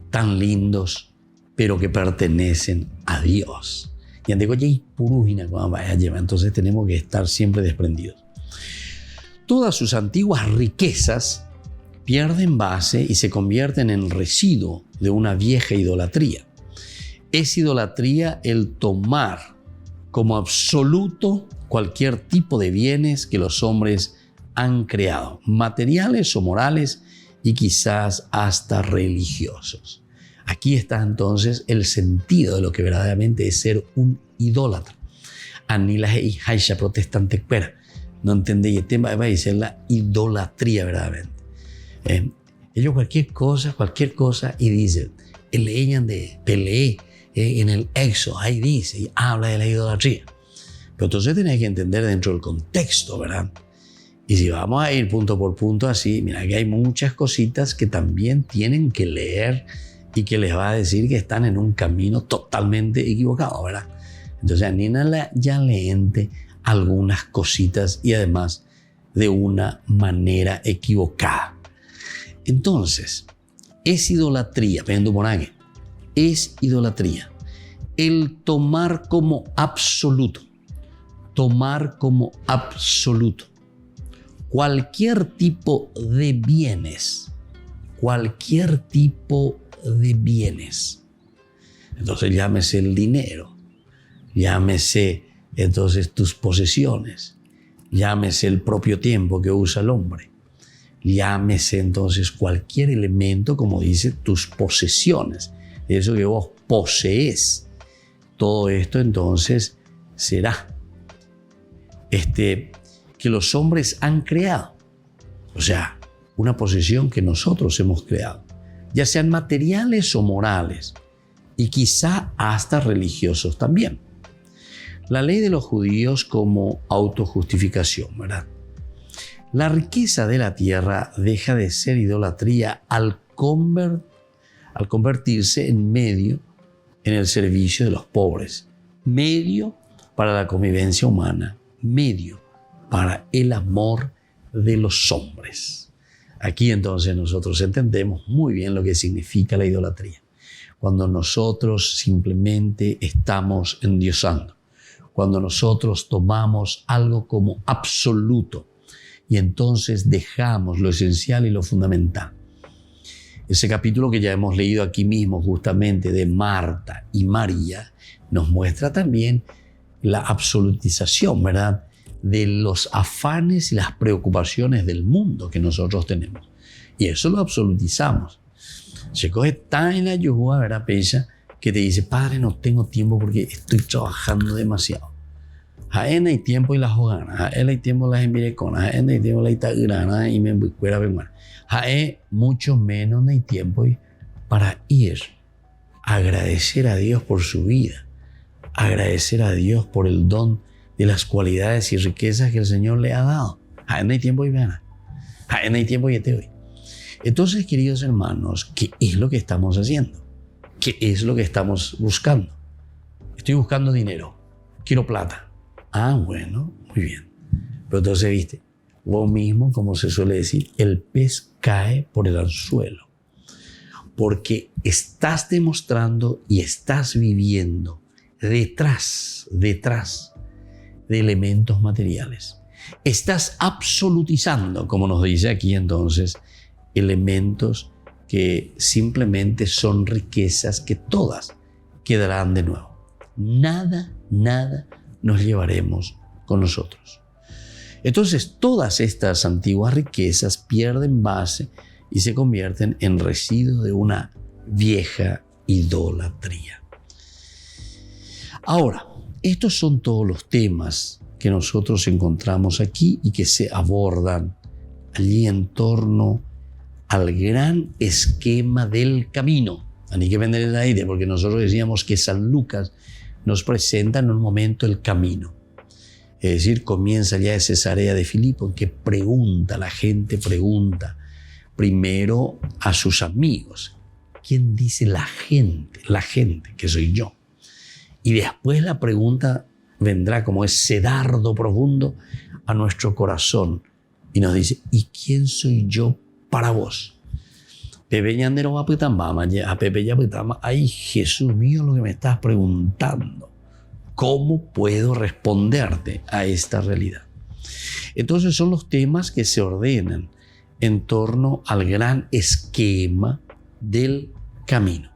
tan lindos, pero que pertenecen a Dios. Entonces tenemos que estar siempre desprendidos. Todas sus antiguas riquezas pierden base y se convierten en residuo de una vieja idolatría. Es idolatría el tomar como absoluto cualquier tipo de bienes que los hombres han creado, materiales o morales y quizás hasta religiosos. Aquí está entonces el sentido de lo que verdaderamente es ser un idólatra. Anila y Haisha protestante espera. No entendéis el tema, va a ser la idolatría verdaderamente. Ellos cualquier cosa y dicen, leían de Pelé en el Éxodo, ahí dice y habla de la idolatría. Pero entonces tenéis que entender dentro del contexto, ¿verdad? Y si vamos a ir punto por punto así, mira que hay muchas cositas que también tienen que leer y que les va a decir que están en un camino totalmente equivocado, ¿verdad? Entonces, Anina ya leente algunas cositas y además de una manera equivocada. Entonces, es idolatría, es idolatría el tomar como absoluto cualquier tipo de bienes, Entonces, llámese el dinero, llámese entonces tus posesiones, llámese el propio tiempo que usa el hombre, llámese entonces cualquier elemento, como dice, tus posesiones, eso que vos posees. Todo esto entonces será que los hombres han creado, o sea, una posesión que nosotros hemos creado, ya sean materiales o morales, y quizá hasta religiosos también. La ley de los judíos como autojustificación, ¿verdad? La riqueza de la tierra deja de ser idolatría al convertirse en medio en el servicio de los pobres, medio para la convivencia humana, medio para el amor de los hombres. Aquí entonces nosotros entendemos muy bien lo que significa la idolatría. Cuando nosotros simplemente estamos endiosando, cuando nosotros tomamos algo como absoluto y entonces dejamos lo esencial y lo fundamental. Ese capítulo que ya hemos leído aquí mismo justamente de Marta y María nos muestra también la absolutización, ¿verdad?, de los afanes y las preocupaciones del mundo que nosotros tenemos. Y eso lo absolutizamos. Se coge tan en la yujuga, ¿verdad, Pecha?, que te dice, padre, no tengo tiempo porque estoy trabajando demasiado. Jaén hay tiempo y la jugana, jaén hay tiempo la emirecona, jaén hay tiempo la itagrana y me bucuera benguana. Jaén mucho menos hay tiempo para ir a agradecer a Dios por su vida, agradecer a Dios por el don de las cualidades y riquezas que el Señor le ha dado. Jaén hay tiempo y veana, jaén hay tiempo y te hoy. Entonces, queridos hermanos, ¿qué es lo que estamos haciendo? ¿Qué es lo que estamos buscando? Estoy buscando dinero, quiero plata. Ah, bueno, muy bien. Pero entonces, viste, lo mismo, como se suele decir, el pez cae por el anzuelo. Porque estás demostrando y estás viviendo detrás de elementos materiales. Estás absolutizando, como nos dice aquí entonces, elementos que simplemente son riquezas que todas quedarán de nuevo. Nada nos llevaremos con nosotros. Entonces, todas estas antiguas riquezas pierden base y se convierten en residuos de una vieja idolatría. Ahora, estos son todos los temas que nosotros encontramos aquí y que se abordan allí en torno al gran esquema del camino. Hay que vender el aire porque nosotros decíamos que San Lucas nos presenta en un momento el camino. Es decir, comienza ya de Cesarea de Filipo, en que la gente pregunta primero a sus amigos. ¿Quién dice la gente? La gente, que soy yo. Y después la pregunta vendrá como ese dardo profundo a nuestro corazón y nos dice, ¿y quién soy yo para vos? Pepe Ñandero va a Pepe ya ay, Jesús mío, lo que me estás preguntando. ¿Cómo puedo responderte a esta realidad? Entonces son los temas que se ordenan en torno al gran esquema del camino.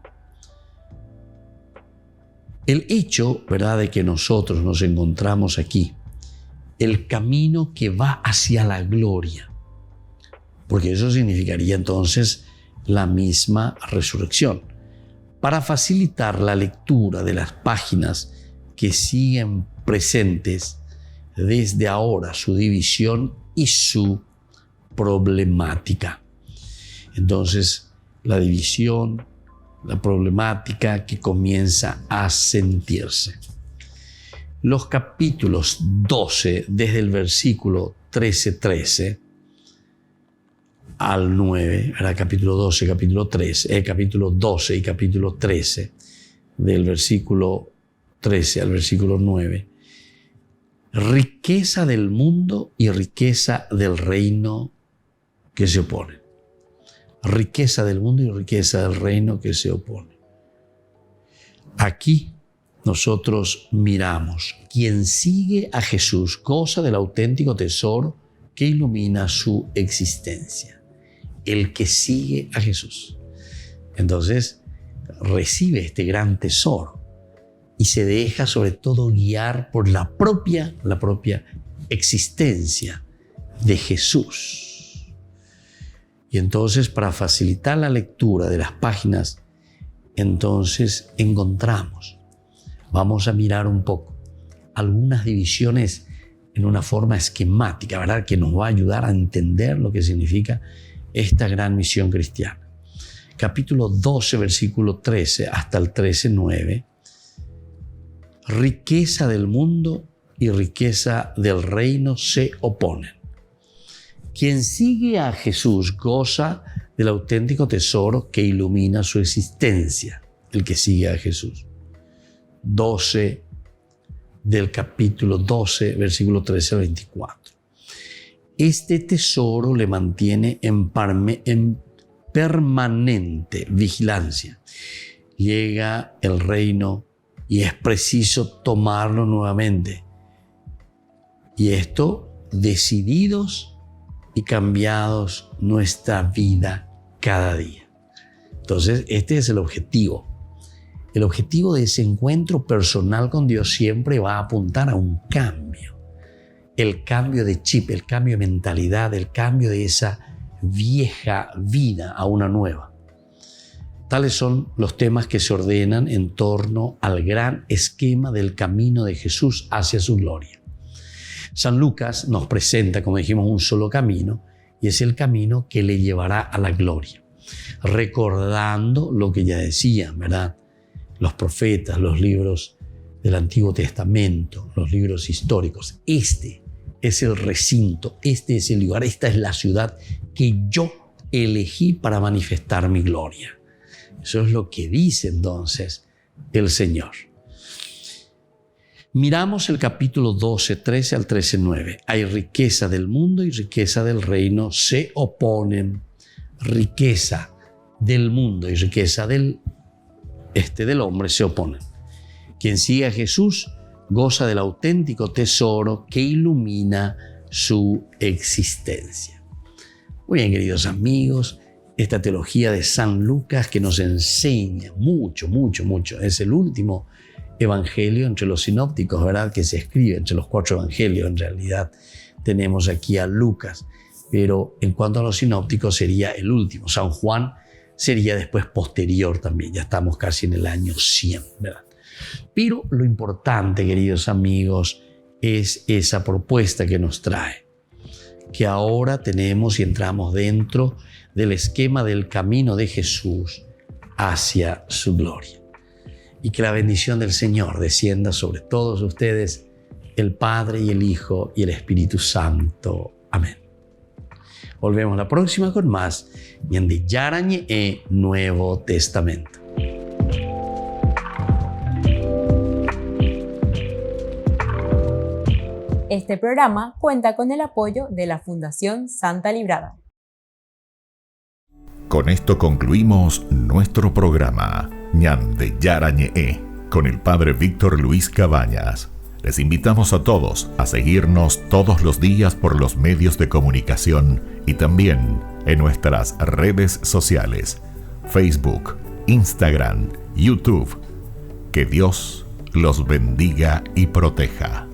El hecho, ¿verdad?, de que nosotros nos encontramos aquí, el camino que va hacia la gloria, porque eso significaría entonces la misma resurrección. Para facilitar la lectura de las páginas que siguen presentes desde ahora, su división y su problemática. Entonces, la división, la problemática que comienza a sentirse. Los capítulos 12, desde el versículo 13 al 9, ¿verdad? Capítulo 12, capítulo 13, capítulo 12 y capítulo 13, del versículo 13 al versículo 9, riqueza del mundo y riqueza del reino que se oponen. Riqueza del mundo y riqueza del reino que se oponen. Aquí nosotros miramos, quien sigue a Jesús goza del auténtico tesoro que ilumina su existencia. El que sigue a Jesús. Entonces, recibe este gran tesoro y se deja sobre todo guiar por la propia existencia de Jesús. Y entonces, para facilitar la lectura de las páginas, entonces vamos a mirar un poco algunas divisiones en una forma esquemática, ¿verdad?, que nos va a ayudar a entender lo que significa esta gran misión cristiana. Capítulo 12, versículo 13 hasta el 13:9. Riqueza del mundo y riqueza del reino se oponen. Quien sigue a Jesús goza del auténtico tesoro que ilumina su existencia. El que sigue a Jesús. 12 del capítulo 12, versículo 13 al 24. Este tesoro le mantiene en permanente vigilancia. Llega el reino y es preciso tomarlo nuevamente. Y esto, decididos y cambiados nuestra vida cada día. Entonces, este es el objetivo. El objetivo de ese encuentro personal con Dios siempre va a apuntar a un cambio. El cambio de chip, el cambio de mentalidad, el cambio de esa vieja vida a una nueva. Tales son los temas que se ordenan en torno al gran esquema del camino de Jesús hacia su gloria. San Lucas nos presenta, como dijimos, un solo camino, y es el camino que le llevará a la gloria. Recordando lo que ya decían, ¿verdad? Los profetas, los libros del Antiguo Testamento, los libros históricos. Este es el recinto, este es el lugar, esta es la ciudad que yo elegí para manifestar mi gloria. Eso es lo que dice entonces el Señor. Miramos el capítulo 12, 13 al 13, 9. Hay riqueza del mundo y riqueza del reino se oponen. Riqueza del mundo y riqueza del hombre se oponen. Quien sigue a Jesús goza del auténtico tesoro que ilumina su existencia. Muy bien, queridos amigos, esta teología de San Lucas que nos enseña mucho. Es el último evangelio entre los sinópticos, ¿verdad? Que se escribe entre los 4 evangelios. En realidad tenemos aquí a Lucas, pero en cuanto a los sinópticos sería el último. San Juan sería después posterior también, ya estamos casi en el año 100, ¿verdad? Pero lo importante, queridos amigos, es esa propuesta que nos trae, que ahora tenemos y entramos dentro del esquema del camino de Jesús hacia su gloria. Y que la bendición del Señor descienda sobre todos ustedes, el Padre y el Hijo y el Espíritu Santo. Amén. Volvemos la próxima con más Ñande Yarañe e Nuevo Testamento. Este programa cuenta con el apoyo de la Fundación Santa Librada. Con esto concluimos nuestro programa Ñande Yarañe con el Padre Víctor Luis Cabañas. Les invitamos a todos a seguirnos todos los días por los medios de comunicación y también en nuestras redes sociales, Facebook, Instagram, YouTube. Que Dios los bendiga y proteja.